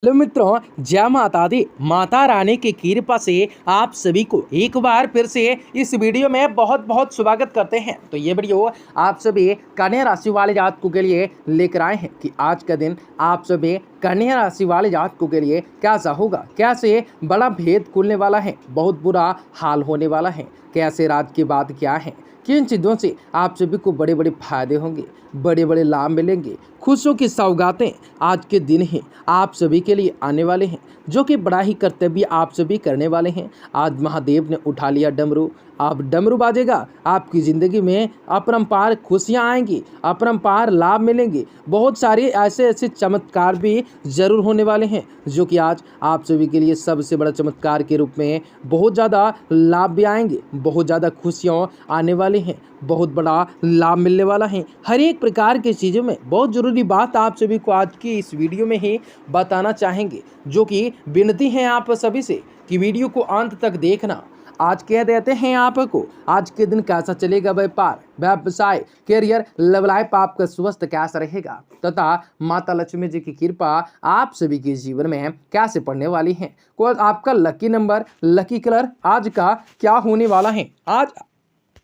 Hello मित्रों, जय माता दी। माता रानी की कृपा से आप सभी को एक बार फिर से इस वीडियो में बहुत बहुत स्वागत करते हैं। तो ये वीडियो आप सभी कन्या राशि वाले जातकों के लिए लेकर आए हैं कि आज का दिन आप सभी कन्या राशि वाले जातकों के लिए कैसा होगा, कैसे बड़ा भेद खुलने वाला है, बहुत बुरा हाल होने वाला है, कैसे रात की बात क्या है, किन चीज़ों से आप सभी को बड़े बड़े फायदे होंगे, बड़े बड़े लाभ मिलेंगे, खुशियों की सौगातें आज के दिन ही आप सभी के लिए आने वाले हैं, जो कि बड़ा ही कर्तव्य आप सभी करने वाले हैं। आज महादेव ने उठा लिया डमरू, अब डमरू बाजेगा, आपकी ज़िंदगी में अपरंपार खुशियाँ आएंगी, अपरंपार लाभ मिलेंगे, बहुत सारे ऐसे ऐसे चमत्कार भी ज़रूर होने वाले हैं, जो कि आज आप सभी के लिए सबसे बड़ा चमत्कार के रूप में बहुत ज़्यादा लाभ भी आएंगे, बहुत ज़्यादा खुशियाँ आने वाली हैं, बहुत बड़ा लाभ मिलने वाला है। हर एक प्रकार की चीज़ों में बहुत ज़रूरी बात आप सभी को आज की इस वीडियो में ही बताना चाहेंगे, जो कि विनती है आप सभी से कि वीडियो को अंत तक देखना। आज कह देते हैं आपको आज के दिन कैसा चलेगा, व्यापार, व्यवसाय, करियर, लव लाइफ आपका स्वस्थ कैसा रहेगा, तथा माता लक्ष्मी जी की कृपा आप सभी के जीवन में कैसे पड़ने वाली है। को आपका लकी नंबर, लकी कलर आज का क्या होने वाला है, आज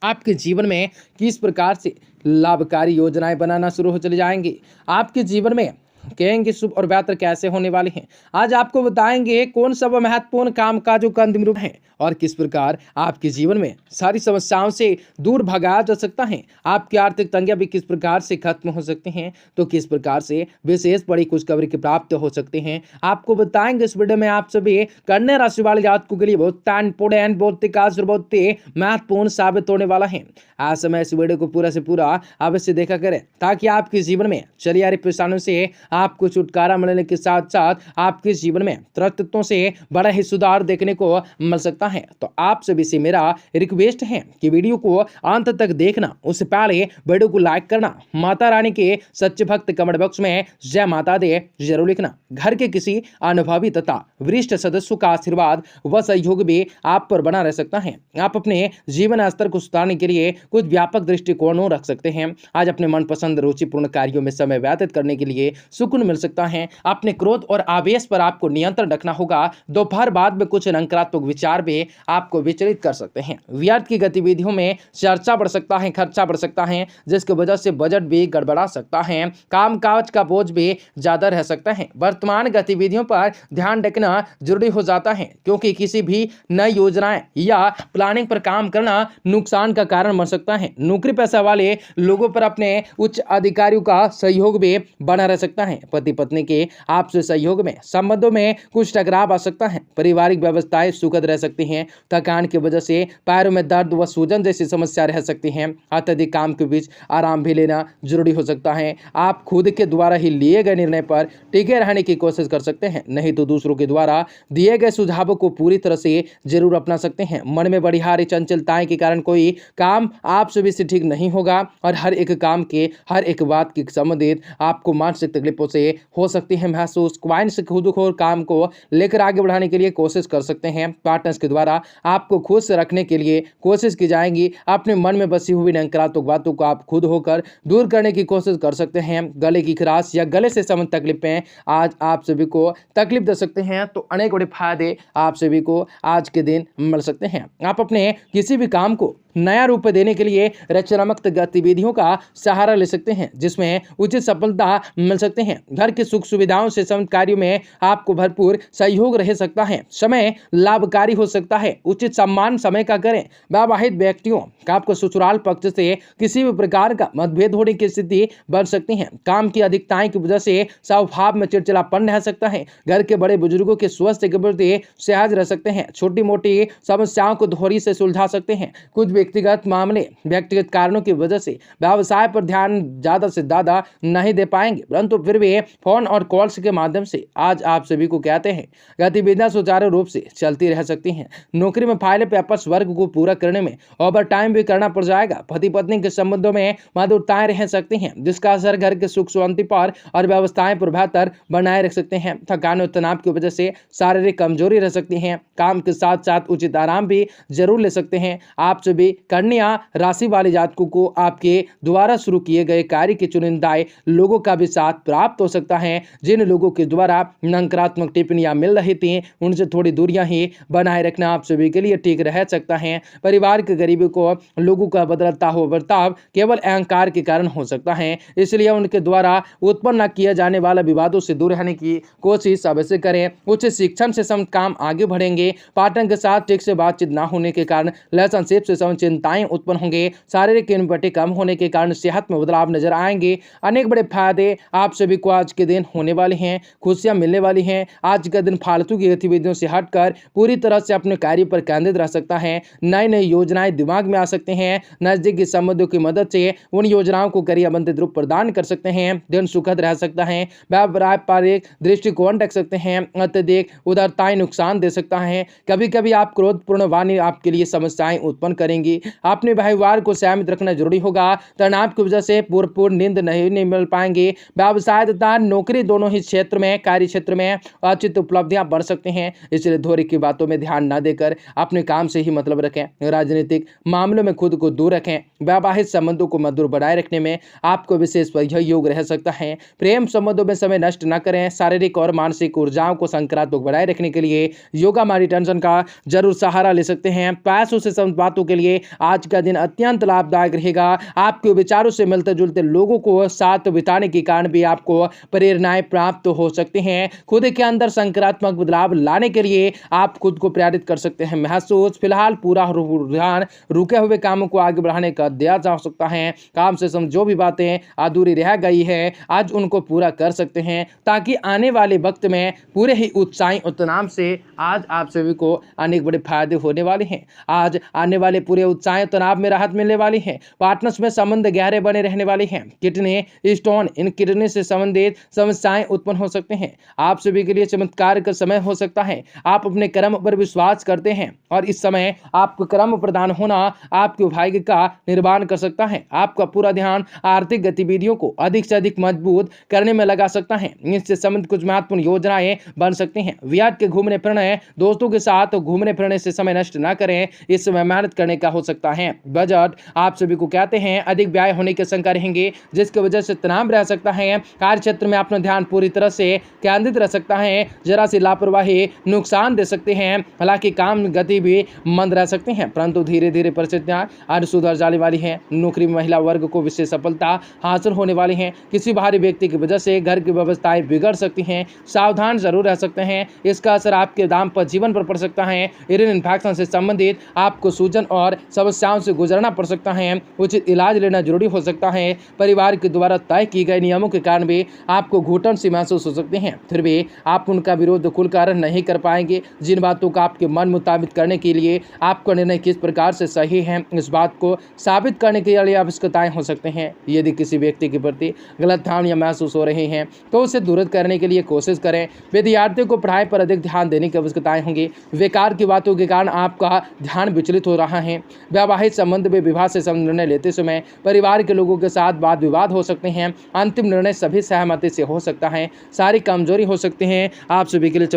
आपके जीवन में किस प्रकार से लाभकारी योजनाएं बनाना शुरू हो चले जाएंगे, आपके जीवन में कहेंगे शुभ और बेहतर कैसे होने वाले हैं। आज आपको बताएंगे कौन सा वह महत्वपूर्ण काम काजों का अंतिम रूप है और किस प्रकार आपके जीवन में सारी समस्याओं से दूर भगाया जा सकता है, आपकी आर्थिक तंगियां भी किस प्रकार से खत्म हो सकती हैं, तो किस प्रकार से विशेष बड़ी खुशखबरी की प्राप्त हो सकते हैं, आपको बताएंगे इस वीडियो में। आप सभी कन्या राशि वाले जातकों के लिए बहुत इंपोर्टेंट, बहुत खास और बहुत महत्वपूर्ण साबित होने वाला है। आज समय इस वीडियो को पूरा से पूरा अवश्य देखा करें, ताकि आपके जीवन में चली आ रही परेशानियों से आपको छुटकारा मिलने के साथ साथ आपके जीवन में तत्वों से बड़ा ही सुधार देखने को मिल सकता है। तो आप सभी से मेरा रिक्वेस्ट है कि वीडियो को अंत तक देखना, उससे पहले वीडियो को लाइक करना, माता रानी के सच्चे भक्त कमेंट बॉक्स में जय माता दी जरूर लिखना। घर के किसी अनुभवी तथा वरिष्ठ सदस्यों का आशीर्वाद व सहयोग भी आप पर बना रह सकता है। आप अपने जीवन स्तर को सुधारने के लिए कुछ व्यापक दृष्टिकोणों रख सकते हैं। आज अपने मनपसंद रुचिपूर्ण कार्यों में समय व्यतीत करने के लिए सुकून मिल सकता है। अपने क्रोध और आवेश पर आपको नियंत्रण रखना होगा। दोपहर बाद में कुछ नकारात्मक विचार भी आपको विचलित कर सकते हैं। व्यर्थ की गतिविधियों में चर्चा बढ़ सकता है, खर्चा बढ़ सकता है, जिसकी वजह से बजट भी गड़बड़ा सकता है। काम काज का बोझ भी ज्यादा रह सकता है। वर्तमान गतिविधियों पर ध्यान रखना जरूरी हो जाता है, क्योंकि किसी भी नई योजनाएं या प्लानिंग पर काम करना नुकसान का कारण बन सकता है। नौकरी पेशा वाले लोगों पर अपने उच्च अधिकारियों का सहयोग भी बना रह सकता है। पति पत्नी के आपसे सहयोग में संबंधों में कुछ टकराव आ सकता है। पारिवारिक व्यवस्थाएं सुखद रह सकती हैं। थकान की वजह से पैरों में दर्द व सूजन जैसी समस्या रह सकती हैं। अत्यधिक काम के बीच आराम भी लेना जरूरी हो सकता है। आप खुद के द्वारा ही लिए गए निर्णय पर टिके रहने की कोशिश कर सकते हैं, नहीं तो दूसरों के द्वारा दिए गए सुझावों को पूरी तरह से जरूर अपना सकते हैं। मन में बड़ी हारी चंचलताएं के कारण कोई काम आप सभी से ठीक नहीं होगा और हर एक काम के हर एक बात की संबंधित आपको मानसिक तकलीफों से हो सकती है महसूस। क्वाइन से खुद को काम को लेकर आगे बढ़ाने के लिए कोशिश कर सकते हैं। पार्टनर्स के द्वारा आपको खुश रखने के लिए कोशिश की जाएगी। अपने मन में बसी हुई नकारात्मक बातों को आप खुद होकर दूर करने की कोशिश कर सकते हैं। गले की खराश या गले से संबंधित तकलीफें आज आप सभी को तकलीफ दे सकते हैं, तो अनेक बड़े फायदे आप सभी को आज के दिन मिल सकते हैं। आप अपने किसी भी काम को नया रूप देने के लिए रचनात्मक गतिविधियों का सहारा ले सकते हैं, जिसमें उचित सफलता मिल सकते हैं। घर की सुख सुविधाओं से संबंधित कार्यों में आपको भरपूर सहयोग रह सकता है। समय लाभकारी हो सकता है। उचित सम्मान समय का करें। विवाहित व्यक्तियों का आपको ससुराल पक्ष से किसी भी प्रकार का मतभेद होने की स्थिति बन सकती है। काम की अधिकताएं की वजह से स्वभाव में चिड़चिड़ापन रह सकता है। घर के बड़े बुजुर्गों के स्वास्थ्य के प्रति सहज रह सकते हैं। छोटी मोटी समस्याओं को धोरी से सुलझा सकते हैं। कुछ व्यक्तिगत मामले व्यक्तिगत कारणों की वजह से व्यवसाय पर ध्यान ज्यादा से ज्यादा नहीं दे पाएंगे, परंतु फिर भी फोन और कॉल्स के माध्यम से आज आप सभी को कहते हैं गतिविधियां सुचारू रूप से चलती रह सकती हैं। नौकरी में फाइल पेपर्स वर्क को पूरा करने में ओवर टाइम भी करना पड़ जाएगा। पति पत्नी के संबंधों में मधुरताएं रह सकती हैं, जिसका असर घर के सुख शांति पर और व्यवस्थाएं पर बेहतर बनाए रख सकते हैं। थकान और तनाव की वजह से शारीरिक कमजोरी रह सकती है। काम के साथ साथ उचित आराम भी जरूर ले सकते हैं। आप सभी कन्या राशि वाले जातकों को आपके द्वारा शुरू किए गए कार्य के चुनिंदा लोगों का भी साथ प्राप्त समाप्त हो सकता है। जिन लोगों के द्वारा नकारात्मक टिप्पणियां मिल रही थी उनसे थोड़ी दूरियां ही बनाए रखना आप सभी के लिए ठीक रह सकता है। परिवार के गरीबों को लोगों का बदलता हुआ बर्ताव केवल अहंकार के कारण हो सकता है, इसलिए उनके द्वारा उत्पन्न न किया जाने वाला विवादों से दूर रहने की कोशिश अवश्य करें। उच्च शिक्षण से सम काम आगे बढ़ेंगे। पार्टनर के साथ ठीक से बातचीत न होने के कारण रिलेशनशिप से सम चिंताएं उत्पन्न होंगे। शारीरिक इम्यूनिटी कम होने के कारण सेहत में बदलाव नजर आएंगे। अनेक बड़े फायदे आप सभी को आज के दिन होने वाले हैं। खुशियां मिलने वाली हैं। आज का दिन फालतू की गतिविधियों से हटकर पूरी तरह से अपने कार्य पर केंद्रित रह सकता है। नई नई योजनाएं दिमाग में आ सकते हैं। नजदीकी संबंधों की मदद से उन योजनाओं को क्रियान्वित रूप प्रदान कर सकते हैं। दिन सुखद रह सकता है। व्यापारिक दृष्टिकोण रख सकते हैं। अत्यधिक उदारताएं नुकसान दे सकता है। कभी कभी आप क्रोधपूर्ण वाणी आपके लिए समस्याएं उत्पन्न करेंगी। अपने परिवार को सहमत रखना जरूरी होगा। तनाव की वजह से पूर्ण नींद नहीं मिल पाएंगे। व्यवसाय तथा नौकरी दोनों ही क्षेत्र में कार्य क्षेत्र में उचित उपलब्धियां बढ़ सकते हैं, इसलिए धोरी की बातों में ध्यान न देकर अपने काम से ही मतलब रखें। राजनीतिक मामलों में खुद को दूर रखें। वैवाहिक संबंधों को मधुर बनाए रखने में आपको विशेष सहयोग रह सकता है। प्रेम संबंधों में समय नष्ट न करें। शारीरिक और मानसिक ऊर्जाओं को सकारात्मक बनाए रखने के लिए योगा मेडिटेशन का जरूर सहारा ले सकते हैं। पैसों से संबंधित बातों के लिए आज का दिन अत्यंत लाभदायक रहेगा। आपके विचारों से मिलते जुलते लोगों को साथ बिताने के कारण भी आपको प्रेरणाएं प्राप्त हो सकती हैं। खुद के अंदर सकारात्मक बदलाव लाने के लिए आप खुद को प्रेरित कर सकते हैं। महसूस फिलहाल पूरा ध्यान रुके हुए कामों को आगे बढ़ाने का दिया जा सकता है। काम से जो भी बातें अधूरी रह गई है आज उनको पूरा कर सकते हैं, ताकि आने वाले वक्त में पूरे ही उत्साही और तनाव से आज आप सभी को अनेक बड़े फायदे होने वाले हैं। आज आने वाले पूरे उत्साह और तनाव में राहत मिलने वाली है। पार्टनर्स में संबंध गहरे बने रहने वाले हैं। किडनी स्टोन, इन किडनी से संबंधित समस्याएं उत्पन्न हो सकते हैं। आप सभी के लिए चमत्कार का समय हो सकता है। आप अपने कर्म पर विश्वास करते हैं और इस समय आपको कर्म प्रदान होना आपके भाग्य का निर्माण कर सकता है। आपका पूरा ध्यान आर्थिक गतिविधियों को अधिक से अधिक मजबूत करने में लगा सकता है। इससे संबंधित कुछ महत्वपूर्ण योजनाएं बन सकती हैं। वियाद के घूमने फिरने, दोस्तों के साथ घूमने फिरने से समय नष्ट न करें। इस समय मेहनत करने का हो सकता है। बजट आप सभी को कहते हैं अधिक व्यय होने के शंका रहेंगे, जिसकी वजह से तनाव रह सकता है। कार्य क्षेत्र में अपना ध्यान पूरी तरह से केंद्रित रह सकता है। जरा सी लापरवाही नुकसान दे सकते हैं। हालांकि काम गति भी मंद रह सकते हैं, परंतु धीरे धीरे परिस्थितियां आज सुधर जाने वाली हैं। नौकरी में महिला वर्ग को विशेष सफलता हासिल होने वाली है। किसी बाहरी व्यक्ति की वजह से घर की व्यवस्थाएं बिगड़ सकती हैं। सावधान जरूर रह सकते हैं। इसका असर आपके दाम्पत्य जीवन पर पड़ सकता है। यूरिन इन्फेक्शन से संबंधित आपको सूजन और समस्याओं से गुजरना पड़ सकता है। उचित इलाज लेना जरूरी हो सकता है। परिवार के द्वारा तय किए गए नियमों के कारण भी आपको घुटन सी महसूस हो सकते हैं, फिर भी आप उनका विरोध खुलकर नहीं कर पाएंगे। जिन बातों को आपके मन मुताबिक करने के लिए आपका निर्णय किस प्रकार से सही है, इस बात को साबित करने के लिए आवश्यकताएं हो सकते हैं। यदि किसी व्यक्ति के प्रति गलत धारणा महसूस हो रही हैं तो उसे दूर करने के लिए कोशिश करें। विद्यार्थियों को पढ़ाई पर अधिक ध्यान देने की आवश्यकताएं होंगी। बेकार की बातों के कारण आपका ध्यान विचलित हो रहा है। वैवाहिक संबंध में विवाह से निर्णय लेते समय परिवार के लोगों के साथ वाद विवाद हो सकते हैं। अंतिम निर्णय सभी सहमति से हो सकता है। सारी कमजोरी हो सकती हैं। आप सभी के लिए